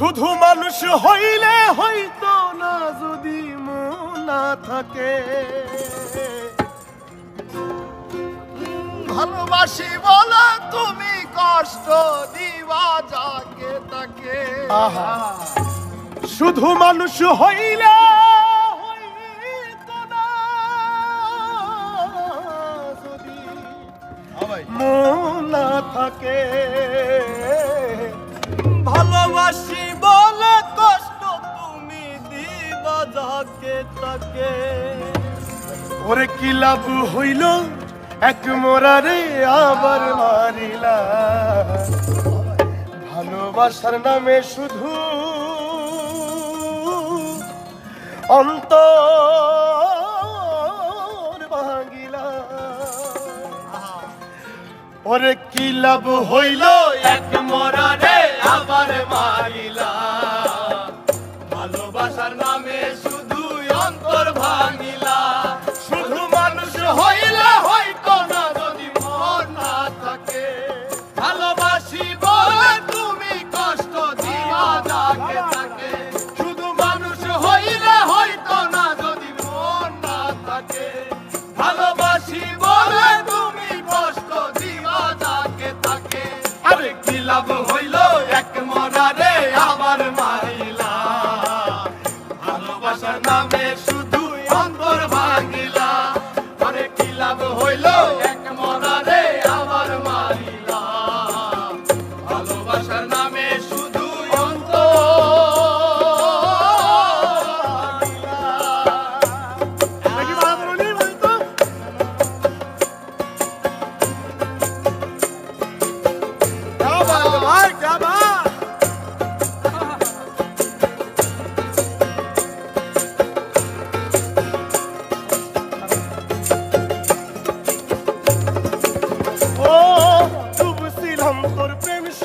শুধু মানুষ হইলে হইতো না যদি মন না থাকে। ভালোবাসি বলে তুমি কষ্ট দিবা যাকে তাকে। শুধু মানুষ হইলে হইতো না যদি মন না থাকে। ভালোবাসি বলে কষ্ট তুমি দিবা যাকে তাকে। ওরে কি লাভ হইল এক মোরারে আবার মারিলা। ভালোবাসার নামে শুধু অন্তর ভাঙিলা। ওরে কি লাভ হইল এক মোরারে আবার মারিলা। ভালোবাসার নামে শুধু অন্তর ভাঙিলা। শুধু মানুষ হইলে হয়তো না যদি মন না থাকে। ভালোবাসি বলে তুমি কষ্ট দিবা যাকে তাকে। শুধু মানুষ হইলে হয়তো না যদি মন না থাকে। ভালোবাসি বলে তুমি কষ্ট দিবা যাকে তাকে। আরে কি লাভ হইল এক মরারে আবার মারিলা। ভালোবাসার নামে শুধু অন্তর ভাঙিলা। আরে কি লাভ হইল এক মরারে আবার মারিলা। ভালোবাসার নামে শুধু অন্তর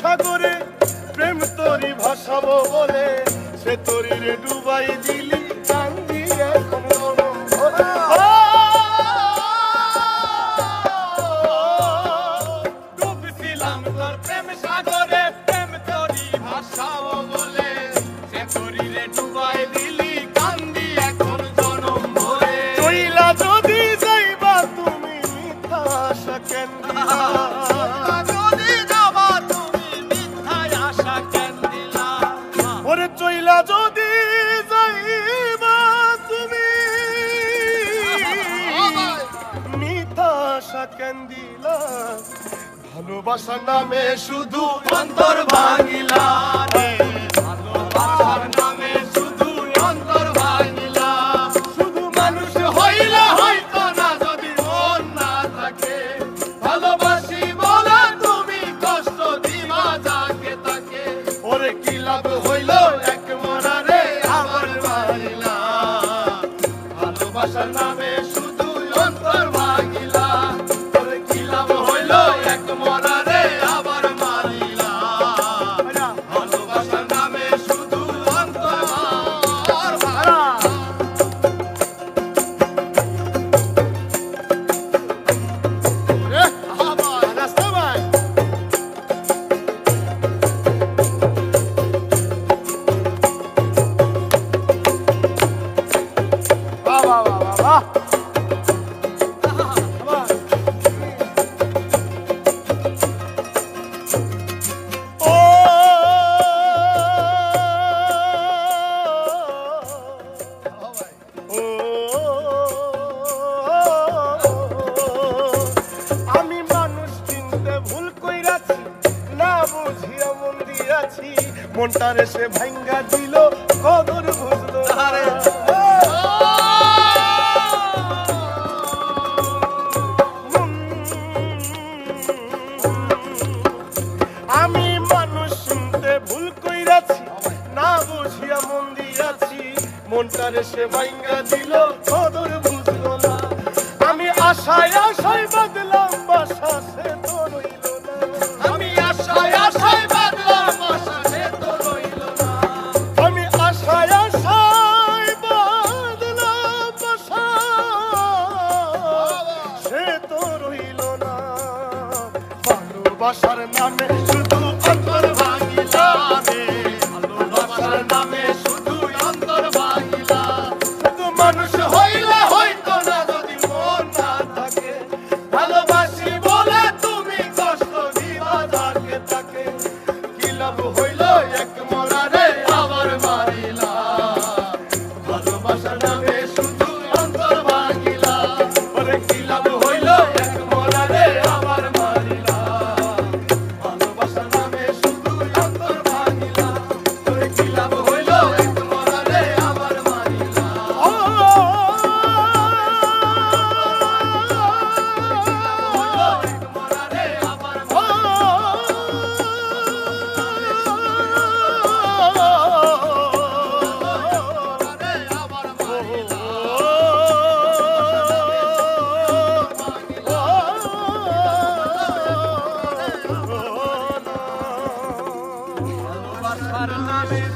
সাগরে প্রেম তোরি ভাসাবো বলে সে তোরি রে ডুবাই দিলি কান্দি এখন ডুবছিলাম তোর প্রেম সাগরে প্রেম তোরি ভাসাবো বলে সে তোরি রে ডুবাই দিলি কান্দি এখন জনম ভরে। চইলা যদি যাইবা তুমি মিথ্যা আশা কেন দিলা। ওরে চইলা যদি যাইবা তুমি মিথ্যা আশা কেন দিলা। ভালোবাসার নামে শুধু অন্তর ভাঙিলা। ভালোবাসার নামে শুধু অন্তর ভাঙিলা। শুধু মানুষ হইলে হয়তো না যদি মন না থাকে। ভালোবাসি বলে তুমি কষ্ট দিবা যাকে তাকে। ওরে কি লাভ হইল এক মরারে আবার মারিলা। ভালোবাসার নামে শুধু অন্তর ভাঙিলা। ওরে কি লাভ হইল এক মরারে আবার মারিলা। ভালোবাসার নামে শুধু অন্তর ভাঙিলা। আমি মানুষ চিনতে ভুল কইরাছি না বুঝিয়া মন দিয়াছি। মনটারে সে ভাঙ্গা দিল কদর বুঝলো না। আমি মানুষ চিনতে ভুল কইরাছি না বুঝিয়া মন দিয়াছি। মনটারে সে ভাঙ্গা দিল কদর বুঝলো না। আমি আশায় আশায় বাদলাম বাসা সে তো রইল না। আমি আশায় আশায় বাঁধলাম আশা সে তো রইল না। আমি আশায় আশায় বাদলাম বাসা সে তো রইল না। ভালোবাসার নামে শুধু অন্তর ভাঙিলা রে।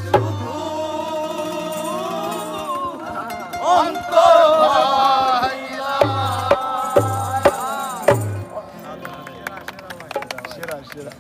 শুধু অন্তর ভাইয়া। সেরা সেরা